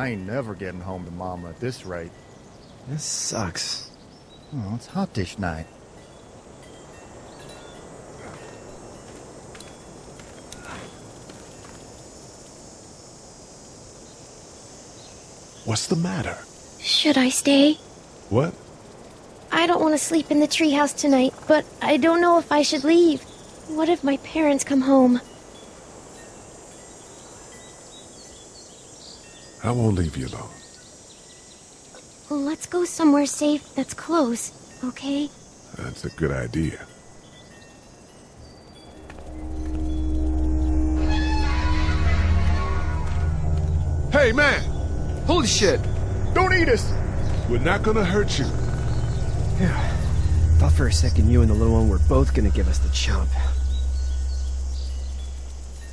I ain't never getting home to Mama at this rate. This sucks. Oh, it's hot dish night. What's the matter? Should I stay? What? I don't want to sleep in the treehouse tonight, but I don't know if I should leave. What if my parents come home? I won't leave you alone. Let's go somewhere safe that's close, okay? That's a good idea. Hey, man! Holy shit! Don't eat us! We're not gonna hurt you. Yeah. Thought for a second you and the little one were both gonna give us the chomp.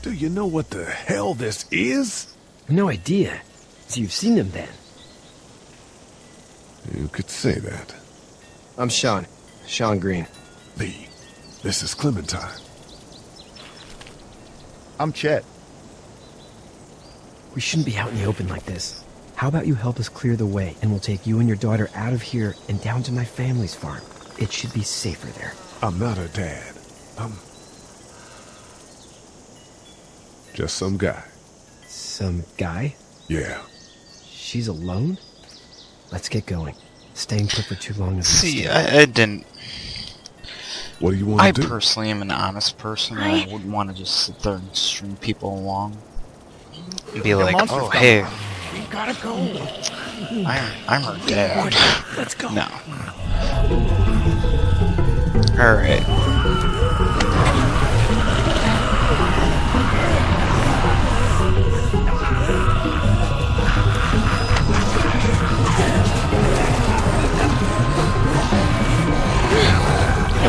Do you know what the hell this is? No idea. So you've seen them then? You could say that. I'm Sean. Sean Green. Lee, this is Clementine. I'm Chet. We shouldn't be out in the open like this. How about you help us clear the way, and we'll take you and your daughter out of here and down to my family's farm. It should be safer there. I'm not her dad. I'm just some guy. Some guy? Yeah. She's alone? Let's get going. Staying put for too long is a See, mistake. I didn't. What do you want I to do? personally am an honest person. I wouldn't want to just sit there and string people along. And be like, monster's oh, coming. hey, We gotta go. I'm her dad. Let's go. No. Alright.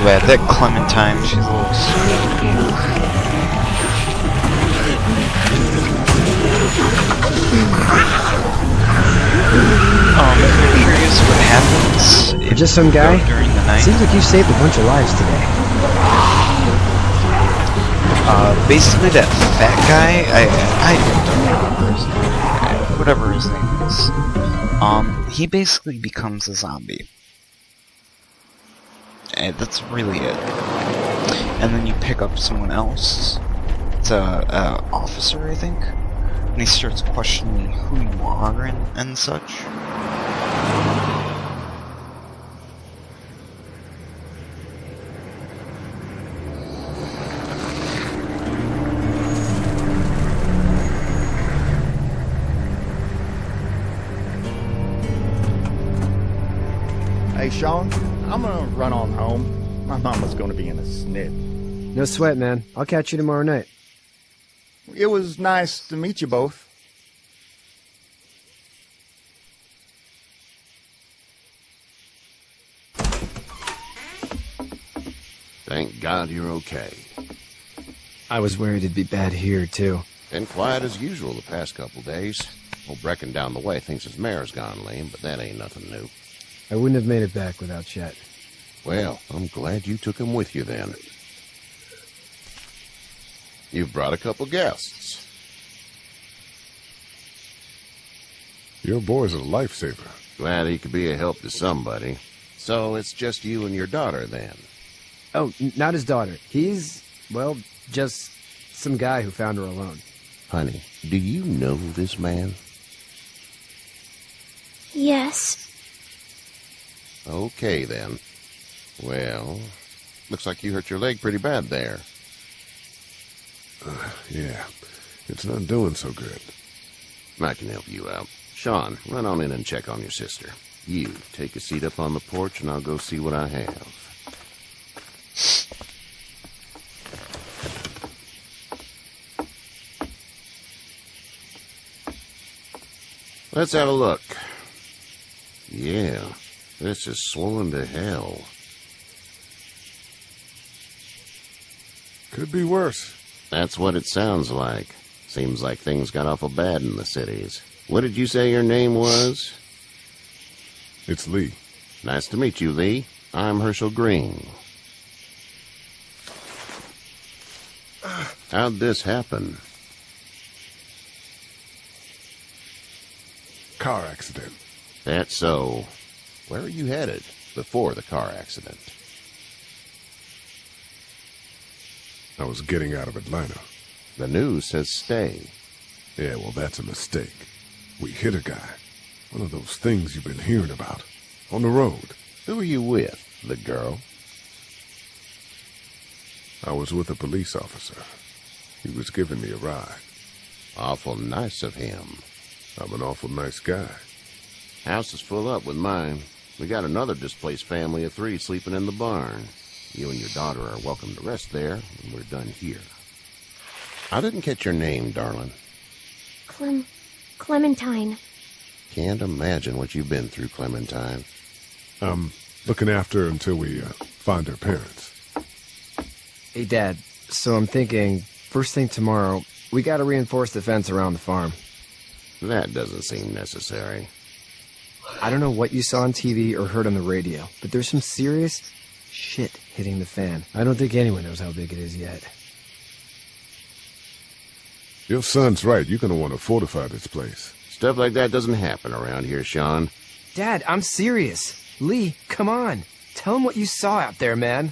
Yeah, that Clementine, she's a little I'm curious what happens You're just some guy? during the night. Seems like you saved a bunch of lives today. Basically that fat guy, I don't remember his name. Whatever his name is. He basically becomes a zombie. And that's really it. And then you pick up someone else. It's a officer, I think. And he starts questioning who you are and such. Hey, Sean, I'm gonna run on home. My mama's gonna be in a snit. No sweat, man. I'll catch you tomorrow night. It was nice to meet you both. Thank God you're okay. I was worried it'd be bad here, too. Been quiet as usual the past couple days. Old Brecken down the way thinks his mare's gone lame, but that ain't nothing new. I wouldn't have made it back without Chet. Well, I'm glad you took him with you then. You've brought a couple guests. Your boy's a lifesaver. Glad he could be a help to somebody. So it's just you and your daughter then? Oh, not his daughter. He's, well, just some guy who found her alone. Honey, do you know this man? Yes. Okay then. Well, looks like you hurt your leg pretty bad there. Yeah, it's not doing so good. I can help you out. Sean, run on in and check on your sister. You, take a seat up on the porch and I'll go see what I have. Let's have a look. Yeah, this is swollen to hell. Could be worse. That's what it sounds like. Seems like things got awful bad in the cities. What did you say your name was? It's Lee. Nice to meet you, Lee. I'm Herschel Green. How'd this happen? car accident. That's so. Where are you headed before the car accident? I was getting out of Atlanta. The news says stay. Yeah, well, that's a mistake. We hit a guy. One of those things you've been hearing about. On the road. Who are you with? The girl? I was with a police officer. He was giving me a ride. Awful nice of him. I'm an awful nice guy. House is full up with mine. We got another displaced family of 3 sleeping in the barn. You and your daughter are welcome to rest there when we're done here. I didn't catch your name, darling. Clementine. Can't imagine what you've been through, Clementine. I'm looking after her until we find her parents. Hey, Dad, so I'm thinking, first thing tomorrow, we gotta reinforce the fence around the farm. That doesn't seem necessary. I don't know what you saw on TV or heard on the radio, but there's some serious shit hitting the fan. I don't think anyone knows how big it is yet. Your son's right. You're going to want to fortify this place. Stuff like that doesn't happen around here, Sean. Dad, I'm serious. Lee, come on. Tell him what you saw out there, man.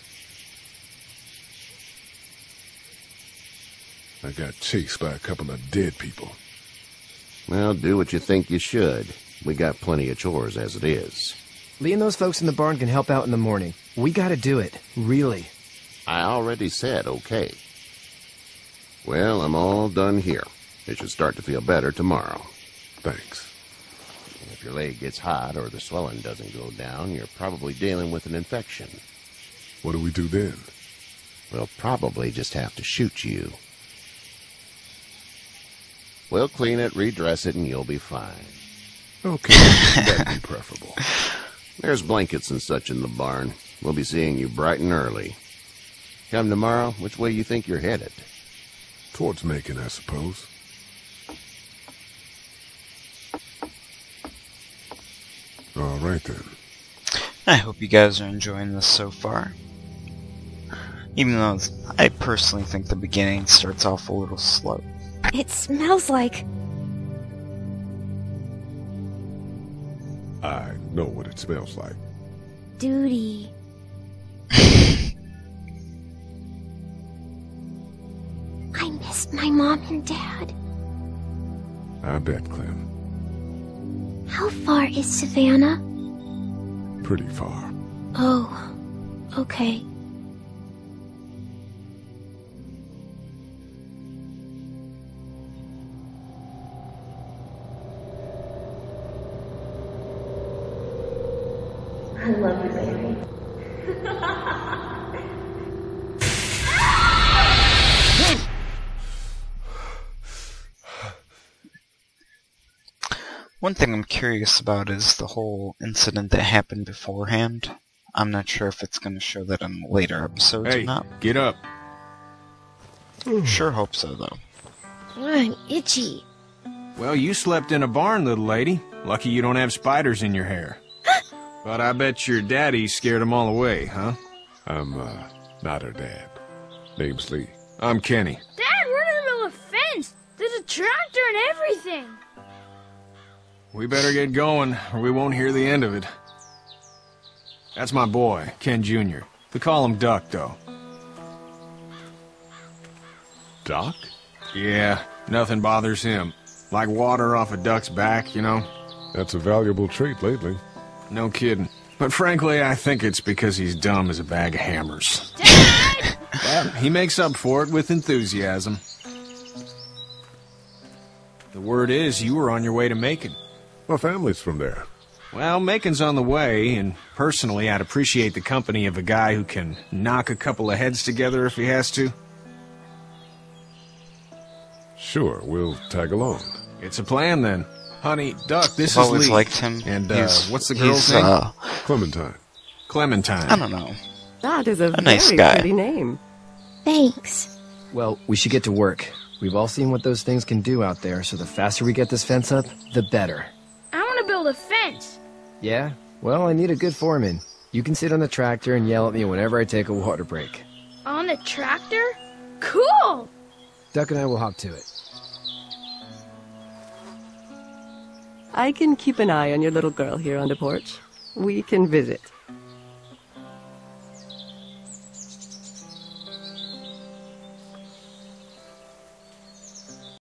I got chased by a couple of dead people. Well, do what you think you should. We got plenty of chores as it is. Lee and those folks in the barn can help out in the morning. We gotta do it. Really. I already said okay. Well, I'm all done here. It should start to feel better tomorrow. Thanks. If your leg gets hot or the swelling doesn't go down, you're probably dealing with an infection. What do we do then? We'll probably just have to shoot you. We'll clean it, redress it, and you'll be fine. Okay, that'd be preferable. There's blankets and such in the barn. We'll be seeing you bright and early. Come tomorrow, which way you think you're headed? Towards Macon, I suppose. All right, then. I hope you guys are enjoying this so far. Even though I personally think the beginning starts off a little slow. It smells like... I know what it smells like. duty. I missed my mom and dad. I bet, Clem. How far is Savannah? Pretty far. Oh, okay. I love you, baby. One thing I'm curious about is the whole incident that happened beforehand. I'm not sure if it's going to show that in later episodes or not. Get up. Sure hope so, though. I'm itchy. Well, you slept in a barn, little lady. Lucky you don't have spiders in your hair. But I bet your daddy scared them all away, huh? I'm, not her dad. Name's Lee. I'm Kenny. Dad, we're in the middle of a fence. There's a tractor and everything. We better get going, or we won't hear the end of it. That's my boy, Ken Jr. We call him Duck, though. Doc? Yeah, nothing bothers him. Like water off a duck's back, you know? That's a valuable trait lately. No kidding. But frankly, I think it's because he's dumb as a bag of hammers. Dad! Well, he makes up for it with enthusiasm. The word is you were on your way to Macon. My family's from there. Well, Macon's on the way, and personally, I'd appreciate the company of a guy who can knock a couple of heads together if he has to. Sure, we'll tag along. It's a plan, then. Honey, Duck, this I've is always Lee. liked him. And, He's- what's the girl's he's, name? Clementine. Clementine. I don't know. That is a nice very guy. pretty name. Thanks. Well, we should get to work. We've all seen what those things can do out there, so the faster we get this fence up, the better. I want to build a fence. Yeah? Well, I need a good foreman. You can sit on the tractor and yell at me whenever I take a water break. On the tractor? Cool! Duck and I will hop to it. I can keep an eye on your little girl here on the porch. We can visit.